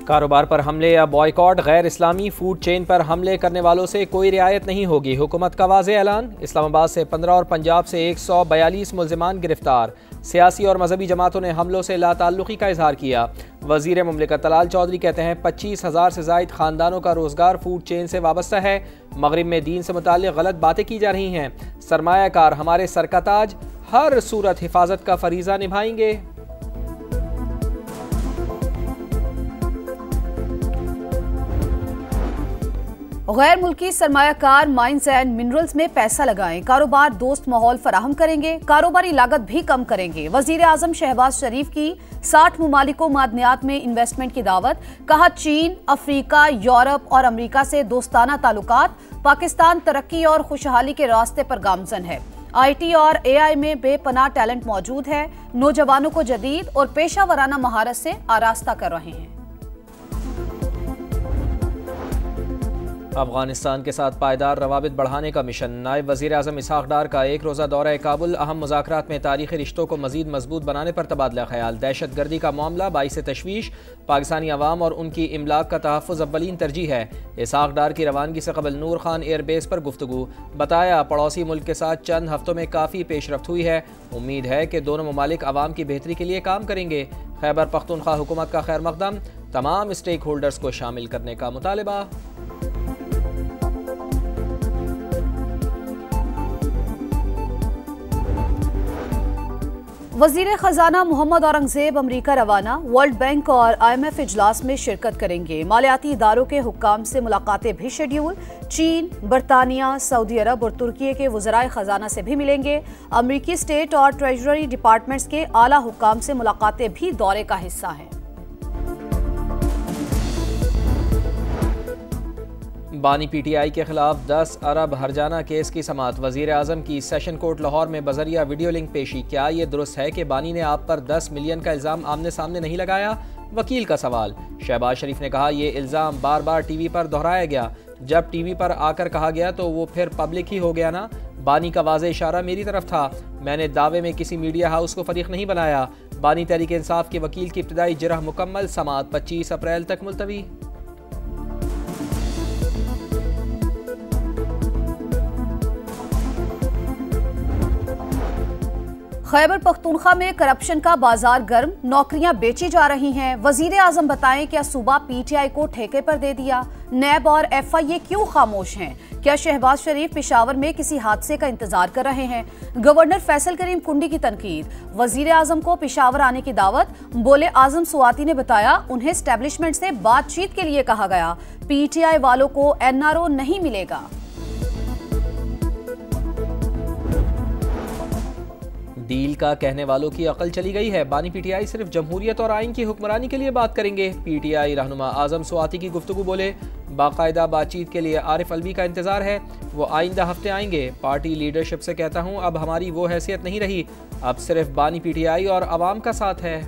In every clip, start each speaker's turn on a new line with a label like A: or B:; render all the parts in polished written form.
A: कारोबार पर हमले या बॉयकॉट, गैर इस्लामी फूड चेन पर हमले करने वालों से कोई रियायत नहीं होगी। हुकूमत का वाज़े ऐलान। इस्लामाबाद से 15 और पंजाब से 142 मुल्ज़िमान गिरफ्तार। सियासी और मजहबी जमातों ने हमलों से लाताल्लुकी का इजहार किया। वज़ीर मुमलिकत तलाल चौधरी कहते हैं 25,000 से ज़ायद ख़ानदानों का रोज़गार फूड चेन से वाबस्ता है। मगरिब में दीन से मुताल्लिक़ गलत बातें की जा रही हैं। सरमायाकार हमारे सर का ताज, हर सूरत हिफाजत का फरीज़ा निभाएंगे।
B: गैर मुल्की सरमायाकार माइंस एंड मिनरल्स में पैसा लगाएं, कारोबार दोस्त माहौल फराहम करेंगे, कारोबारी लागत भी कम करेंगे। वजीर आजम शहबाज शरीफ की 60 मुमालिकों मादनियात में इन्वेस्टमेंट की दावत। कहा चीन, अफ्रीका, यूरोप और अमरीका से दोस्ताना ताल्लुकात। पाकिस्तान तरक्की और खुशहाली के रास्ते पर गामजन है। IT और AI में बेपनाह टैलेंट मौजूद है। नौजवानों को जदीद और पेशा वराना महारत से आरास्ता कर रहे हैं।
A: अफगानिस्तान के साथ पायदार रवाबित बढ़ाने का मिशन। नायब वज़ीर आज़म इसहाक डार का एक रोज़ा दौरा काबुल। अहम मुज़ाकरात में तारीख़ी रिश्तों को मज़ीद मजबूत बनाने पर तबादला ख्याल। दहशत गर्दी का मामला बाइस तशवीश। पाकिस्तानी अवाम और उनकी इमलाक का तहफ़्फ़ुज़ अव्वलीन तरजीह है। इसहाक डार की रवानगी से कबल नूर खान एयरबेस पर गुफ्तगू। बताया पड़ोसी मुल्क के साथ चंद हफ्तों में काफ़ी पेशरफ्त हुई है। उम्मीद है कि दोनों ममालिक अवाम की बेहतरी के लिए काम करेंगे। खैबर पख्तूनख्वा हुकूमत का खैर मकदम। तमाम स्टेक होल्डर्स को शामिल करने का मुतालबा।
B: वजीर खजाना मोहम्मद औरंगजेब अमरीका रवाना। वर्ल्ड बैंक और IMF इजलास में शिरकत करेंगे। मालियाती इदारों के हुक्काम से मुलाकातें भी शेड्यूल। चीन, बरतानिया, सऊदी अरब और तुर्की के वज़राए खजाना से भी मिलेंगे। अमरीकी स्टेट और ट्रेजरी डिपार्टमेंट्स के आला हुक्काम से मुलाकातें भी दौरे का हिस्सा हैं।
A: बानी PTI के खिलाफ 10 अरब हरजाना केस की समाअत। वजीर आजम की सेशन कोर्ट लाहौर में बजरिया वीडियो लिंक पेशी। क्या ये दुरुस्त है कि बानी ने आप पर 10 मिलियन का इल्ज़ाम आमने सामने नहीं लगाया? वकील का सवाल। शहबाज शरीफ ने कहा ये इल्ज़ाम बार बार TV पर दोहराया गया। जब TV पर आकर कहा गया तो वो फिर पब्लिक ही हो गया ना। बानी का वाज़े इशारा मेरी तरफ था। मैंने दावे में किसी मीडिया हाउस को फरीक नहीं बनाया। बानी तहरीक इंसाफ के वकील की इब्तदाई जिरह मुकम्मल। समाअत 25 अप्रैल तक मुलतवी।
B: खैबर पख्तूनख्वा में करप्शन का बाजार गर्म। नौकरियां बेची जा रही हैं। वजीर आजम बताएं क्या सूबा PTI को ठेके पर दे दिया? नैब और FIA क्यों खामोश हैं? क्या शहबाज शरीफ पेशावर में किसी हादसे का इंतजार कर रहे हैं? गवर्नर फैसल करीम कुंडी की तनकीद। वजीर आजम को पेशावर आने की दावत। बोले आजम सुवाती ने बताया उन्हें एस्टेब्लिशमेंट से बातचीत के लिए कहा गया। PTI वालों को NRO नहीं मिलेगा।
A: डील का कहने वालों की अकल चली गई है। बानी PTI सिर्फ जमहूरियत और आइन की हुक्मरानी के लिए बात करेंगे। PTI रहनुमा आजम सुवाती की गुफ्तगू। बोले बाकायदा बातचीत के लिए आरिफ अलवी का इंतजार है। वो आइंदा हफ्ते आएंगे। पार्टी लीडरशिप से कहता हूँ अब हमारी वो हैसियत नहीं रही। अब सिर्फ बानी PTI और अवाम का साथ है।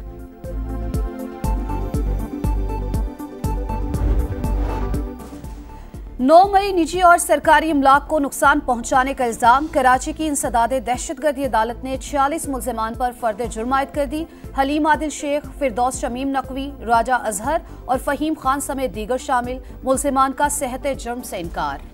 B: 9 मई निजी और सरकारी इमलाक को नुकसान पहुंचाने का इल्जाम। कराची की इंसदाद दहशतगर्दी अदालत ने 46 मुल्जिमान पर फर्द जुर्म आयद कर दी। हलीम आदिल शेख, फिरदौस शमीम नकवी, राजा अजहर और फहीम खान समेत दीगर शामिल। मुल्जिमान का सेहत जुर्म से इनकार।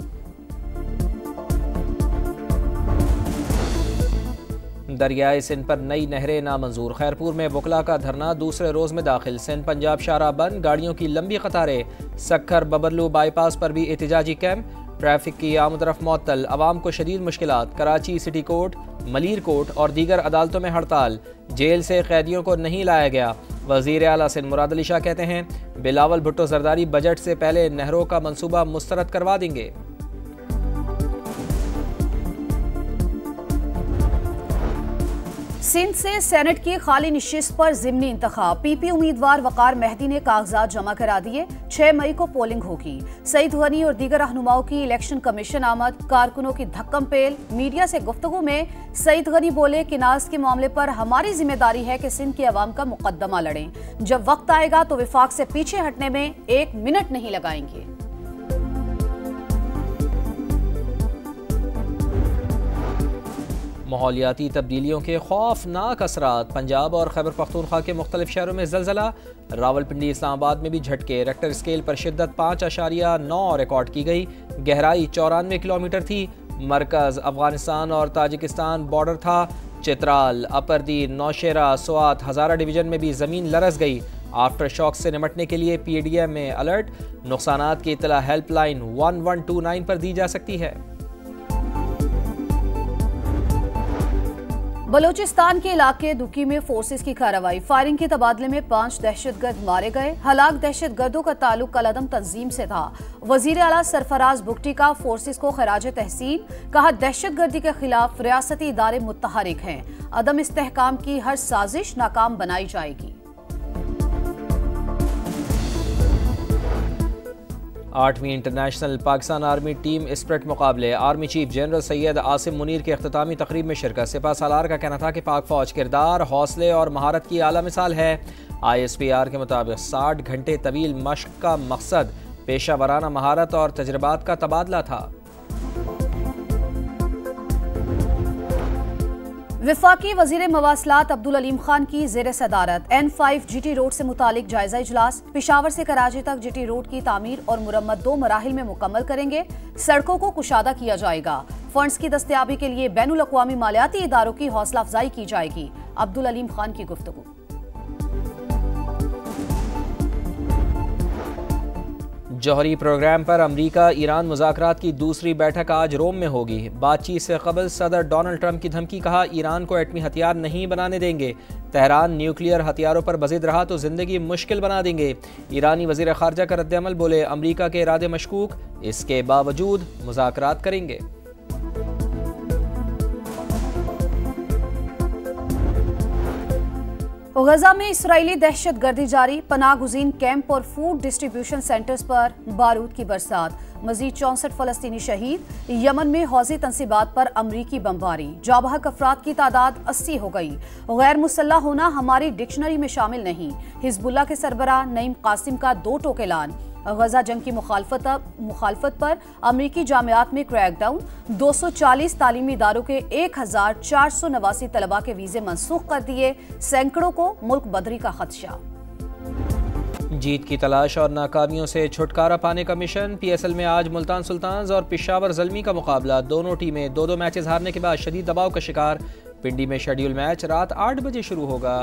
A: दरियाए सिंध पर नई नहरें नामंजूर। खैरपुर में वकला का धरना दूसरे रोज में दाखिल। सिंध पंजाब शाहराह बंद, गाड़ियों की लंबी कतारें। सक्खर बबरलू बाईपास पर भी एहतिजाजी कैंप। ट्रैफिक की आमदरफ मुअत्तल, अवाम को शदीद मुश्किलात। Karachi city court, Malir court और दीगर अदालतों में हड़ताल। जेल से कैदियों को नहीं लाया गया। वज़ीर आला सिंध मुराद अली शाह कहते हैं बिलावल भुट्टो जरदारी बजट से पहले नहरों का मंसूबा मुस्तरद करवा देंगे।
B: सिंध से सेनेट की खाली निशिस्त पर ज़िमनी इंतखाब। PP उम्मीदवार वकार मेहदी ने कागजात जमा करा दिए। 6 मई को पोलिंग होगी। सईद गनी और दीगर रहनुमाओं की इलेक्शन कमीशन आमद। कारकुनों की धक्कम पेल। मीडिया से गुफ्तगू में सईद गनी बोले किनाज के मामले पर हमारी जिम्मेदारी है कि सिंध की अवाम का मुकदमा लड़ें। जब वक्त आएगा तो विफाक से पीछे हटने में 1 मिनट नहीं लगाएंगे।
A: माहौलियाती तब्दीलियों के खौफनाक असरात। पंजाब और खैबर पख्तूनख्वा के मुख्तलिफ शहरों में ज़लज़ला। रावलपिंडी इस्लामाबाद में भी झटके। रेक्टर स्केल पर शिद्दत 5.9 रिकॉर्ड की गई। गहराई 94 किलोमीटर थी। मरकज़ अफगानिस्तान और ताजिकिस्तान बॉर्डर था। चित्राल, अपरदीन, नौशेरा, स्वात, हज़ारा डिवीज़न में भी ज़मीन लरस गई। आफ्टर शॉक से निपटने के लिए PDM में अलर्ट। नुकसानात की इतला हेल्पलाइन 1129 पर दी जा सकती है।
B: बलोचिस्तान के इलाके दुकी में फोर्सेस की कार्रवाई। फायरिंग के तबादले में 5 दहशतगर्द मारे गए। हलाक दहशतगर्दों का ताल्लुक कलअदम तंजीम से था। वजीर आला सरफराज बुगटी का फोर्सेस को खराज तहसीन। कहा, दहशतगर्दी के खिलाफ रियासती इदारे मुतहरिक हैं। अदम इस्तेहकाम की हर साजिश नाकाम बनाई जाएगी।
A: 8वीं international Pakistan army team spirit मुकाबले। Army chief general Syed Asim Munir के अख्तामी तकरीब में शिरकत। सिपा सालार का कहना था कि पाक फौज किरदार, हौसले और महारत की आला मिसाल है। ISPR के मुताबिक 60 घंटे तवील मश्क का मकसद पेशा वराना महारत और तजर्बात का तबादला था।
B: विफाकी वजीर मवासलात अब्दुल अलीम खान की जेर सदारत N5 GT रोड से मुतालिक जायजा इजलास। पेशावर से कराची तक GT रोड की तामीर और मुरम्मत 2 मराहिल में मुकम्मल करेंगे। सड़कों को कुशादा किया जाएगा। फंड्स की दस्तयाबी के लिए बैनुल अक़वामी मालियाती इदारों की हौसला अफजाई की जाएगी। अब्दुल अलीम खान की गुफ्तगू।
A: जौहरी प्रोग्राम पर अमरीका ईरान मुज़ाकरात की दूसरी बैठक आज रोम में होगी। बातचीत से कबल सदर डोनाल्ड ट्रंप की धमकी। कहा, ईरान को एटमी हथियार नहीं बनाने देंगे। तेहरान न्यूक्लियर हथियारों पर बज़िद रहा तो जिंदगी मुश्किल बना देंगे। ईरानी वज़ीर ख़ारजा का रद्द-ए-अमल। बोले, अमरीका के इरादे मशकूक, इसके बावजूद मुज़ाकरात करेंगे।
B: गजा में इसराइली दहशत गर्दी जारी। पनाह गुज़ीन कैंप और फूड डिस्ट्रीब्यूशन सेंटर्स पर बारूद की बरसात। मजीद 64 फलस्तीनी शहीद। यमन में हौजी तंसीबात पर अमरीकी बमबारी। जाबहक अफराद की तादाद 80 हो गई। गैर मुसल्लह होना हमारी डिक्शनरी में शामिल नहीं। हिजबुल्लाह के सरबराह नईम कासिम का 2 टोक ऐलान। गजा जंग की मुखालफत पर अमरीकी जामियात में क्रैकडाउन। 240 तालीमी इदारों के 1489 तलबा के वीजे मनसूख कर दिए। सैकड़ों को मुल्क बदरी का खदशा।
A: जीत की तलाश और नाकामियों से छुटकारा पाने का मिशन। PSL में आज मुल्तान सुल्तान्स और पेशावर ज़ल्मी का मुकाबला। दोनों टीमें 2-2 मैचेस हारने के बाद शदीद दबाव का शिकार। पिंडी में शेड्यूल मैच रात 8 बजे शुरू होगा।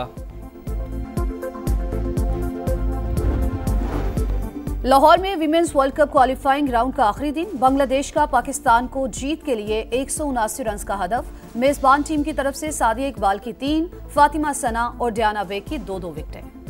B: लाहौर में women's world cup qualifying round का आखिरी दिन। बांग्लादेश का पाकिस्तान को जीत के लिए 179 रन का हदफ। मेजबान टीम की तरफ से सादिया इकबाल की 3, फातिमा सना और डियाना बेग की 2-2 विकेटें।